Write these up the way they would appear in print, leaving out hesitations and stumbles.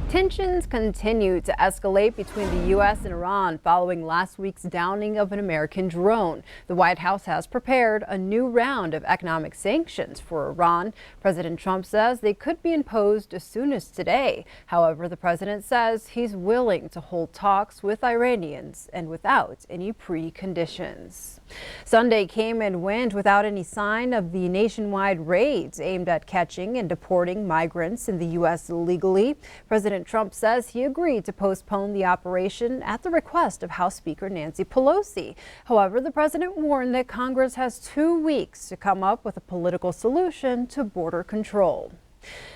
Tensions continue to escalate between the U.S. and Iran following last week's downing of an American drone. The White House has prepared a new round of economic sanctions for Iran. President Trump says they could be imposed as soon as today. However, the president says he's willing to hold talks with Iranians and without any preconditions. Sunday came and went without any sign of the nationwide raids aimed at catching and deporting migrants in the U.S. illegally. President Trump says he agreed to postpone the operation at the request of House Speaker Nancy Pelosi. However, the president warned that Congress has 2 weeks to come up with a political solution to border control.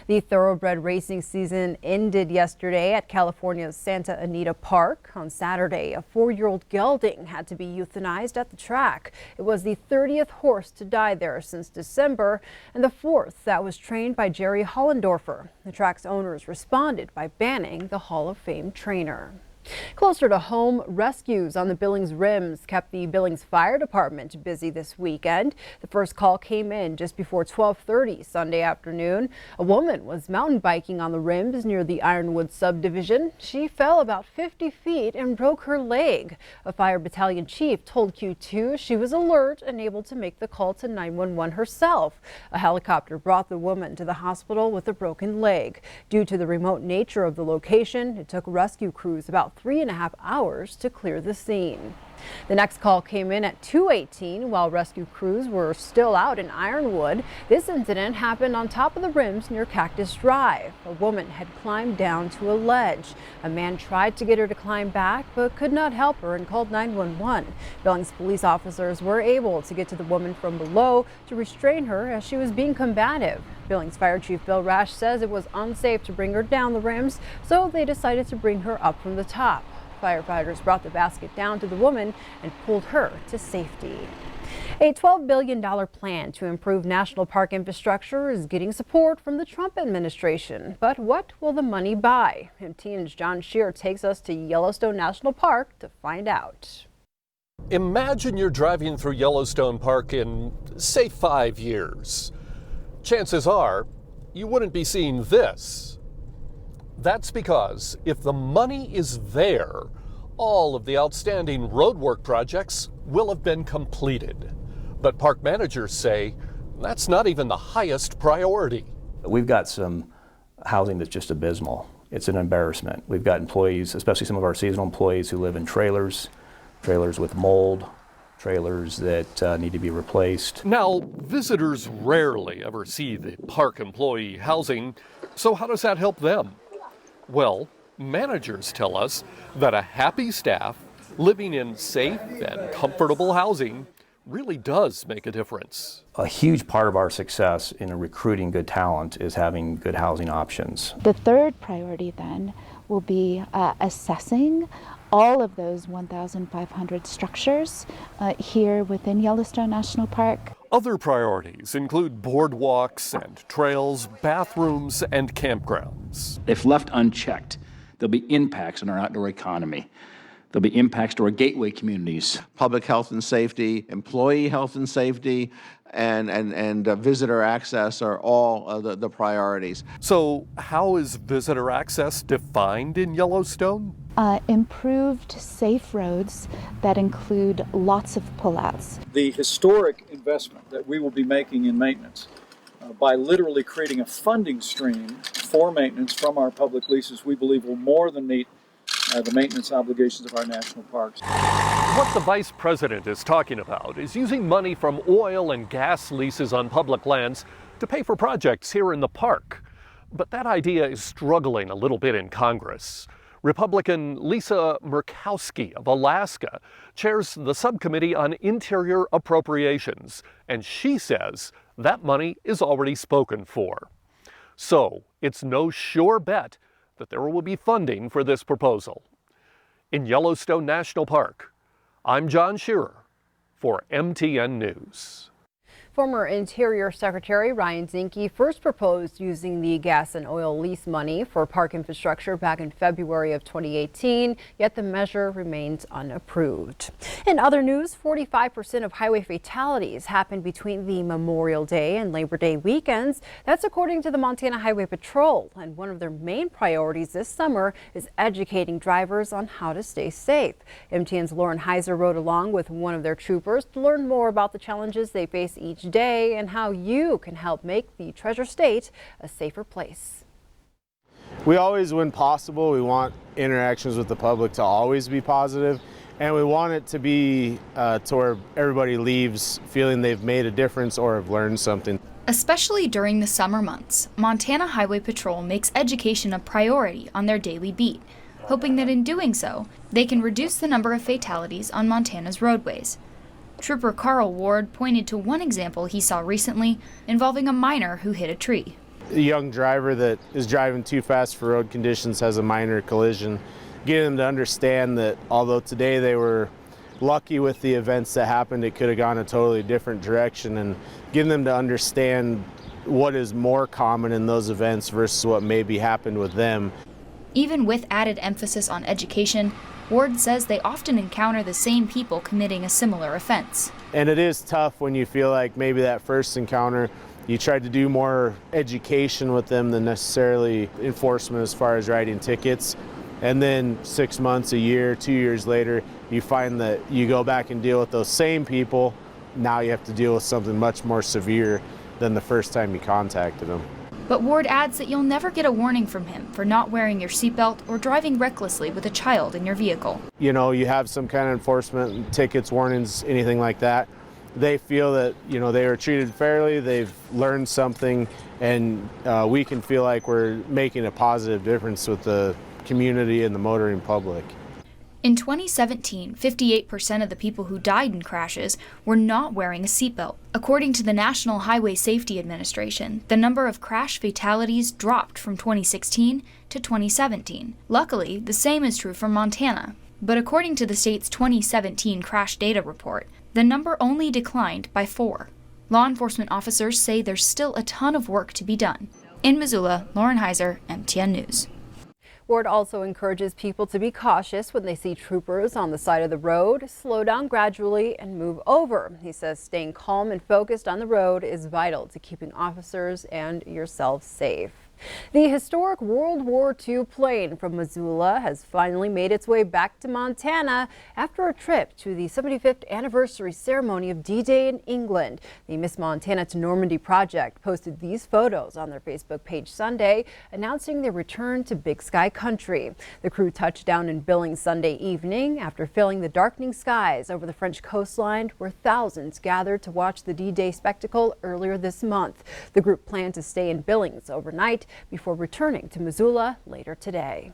The thoroughbred racing season ended yesterday at California's Santa Anita Park. On Saturday, a 4-year-old gelding had to be euthanized at the track. It was the 30th horse to die there since December and the 4th that was trained by Jerry Hollendorfer. The track's owners responded by banning the Hall of Fame trainer. Closer to home, rescues on the Billings Rims kept the Billings Fire Department busy this weekend. The first call came in just before 12:30 Sunday afternoon. A woman was mountain biking on the Rims near the Ironwood subdivision. She fell about 50 feet and broke her leg. A fire battalion chief told Q2 she was alert and able to make the call to 911 herself. A helicopter brought the woman to the hospital with a broken leg. Due to the remote nature of the location, it took rescue crews about 3.5 hours to clear the scene. The next call came in at 2:18 while rescue crews were still out in Ironwood. This incident happened on top of the Rims near Cactus Drive. A woman had climbed down to a ledge. A man tried to get her to climb back but could not help her and called 911. Billings police officers were able to get to the woman from below to restrain her as she was being combative. Billings Fire Chief Bill Rash says it was unsafe to bring her down the Rims, so they decided to bring her up from the top. Firefighters brought the basket down to the woman and pulled her to safety. A $12 billion plan to improve national park infrastructure is getting support from the Trump administration. But what will the money buy? MTM's John Shear takes us to Yellowstone National Park to find out. Imagine you're driving through Yellowstone Park in, say, 5 years. Chances are you wouldn't be seeing this. That's because if the money is there, all of the outstanding roadwork projects will have been completed. But park managers say that's not even the highest priority. We've got some housing that's just abysmal. It's an embarrassment. We've got employees, especially some of our seasonal employees, who live in trailers with mold, trailers that need to be replaced. Now, visitors rarely ever see the park employee housing, so how does that help them? Well, managers tell us that a happy staff living in safe and comfortable housing really does make a difference. A huge part of our success in recruiting good talent is having good housing options. The third priority then will be assessing all of those 1,500 structures here within Yellowstone National Park. Other priorities include boardwalks and trails, bathrooms, and campgrounds. If left unchecked, there'll be impacts on our outdoor economy. There'll be impacts to our gateway communities. Public health and safety, employee health and safety, and visitor access are all the priorities. So how is visitor access defined in Yellowstone? Improved safe roads that include lots of pullouts. The historic investment that we will be making in maintenance by literally creating a funding stream for maintenance from our public leases, we believe will more than meet the maintenance obligations of our national parks. What the Vice President is talking about is using money from oil and gas leases on public lands to pay for projects here in the park. But that idea is struggling a little bit in Congress. Republican Lisa Murkowski of Alaska chairs the subcommittee on interior appropriations, and she says that money is already spoken for. So it's no sure bet that there will be funding for this proposal. In Yellowstone National Park, I'm John Shearer for MTN News. Former Interior Secretary Ryan Zinke first proposed using the gas and oil lease money for park infrastructure back in February of 2018, yet the measure remains unapproved. In other news, 45% of highway fatalities happen between the Memorial Day and Labor Day weekends. That's according to the Montana Highway Patrol, and one of their main priorities this summer is educating drivers on how to stay safe. MTM's Lauren Heiser rode along with one of their troopers to learn more about the challenges they face each day and how you can help make the Treasure State a safer place. We always, when possible, we want interactions with the public to always be positive, and we want it to be to where everybody leaves feeling they've made a difference or have learned something. Especially during the summer months, Montana Highway Patrol makes education a priority on their daily beat, hoping that in doing so, they can reduce the number of fatalities on Montana's roadways. Trooper Carl Ward pointed to one example he saw recently involving a minor who hit a tree. A young driver that is driving too fast for road conditions has a minor collision. Getting them to understand that although today they were lucky with the events that happened, it could have gone a totally different direction, and getting them to understand what is more common in those events versus what maybe happened with them. Even with added emphasis on education, Ward says they often encounter the same people committing a similar offense. And it is tough when you feel like maybe that first encounter you tried to do more education with them than necessarily enforcement as far as writing tickets. And then 6 months, a year, 2 years later, you find that you go back and deal with those same people. Now you have to deal with something much more severe than the first time you contacted them. But Ward adds that you'll never get a warning from him for not wearing your seatbelt or driving recklessly with a child in your vehicle. You know, you have some kind of enforcement, tickets, warnings, anything like that. They feel that, you know, they were treated fairly, they've learned something, and we can feel like we're making a positive difference with the community and the motoring public. In 2017, 58% of the people who died in crashes were not wearing a seatbelt. According to the National Highway Safety Administration, the number of crash fatalities dropped from 2016 to 2017. Luckily, the same is true for Montana. But according to the state's 2017 crash data report, the number only declined by 4. Law enforcement officers say there's still a ton of work to be done. In Missoula, Lauren Heiser, MTN News. Ward also encourages people to be cautious when they see troopers on the side of the road, slow down gradually and move over. He says staying calm and focused on the road is vital to keeping officers and yourself safe. The historic World War II plane from Missoula has finally made its way back to Montana after a trip to the 75th anniversary ceremony of D-Day in England. The Miss Montana to Normandy project posted these photos on their Facebook page Sunday, announcing their return to Big Sky Country. The crew touched down in Billings Sunday evening after filling the darkening skies over the French coastline, where thousands gathered to watch the D-Day spectacle earlier this month. The group planned to stay in Billings overnight before returning to Missoula later today.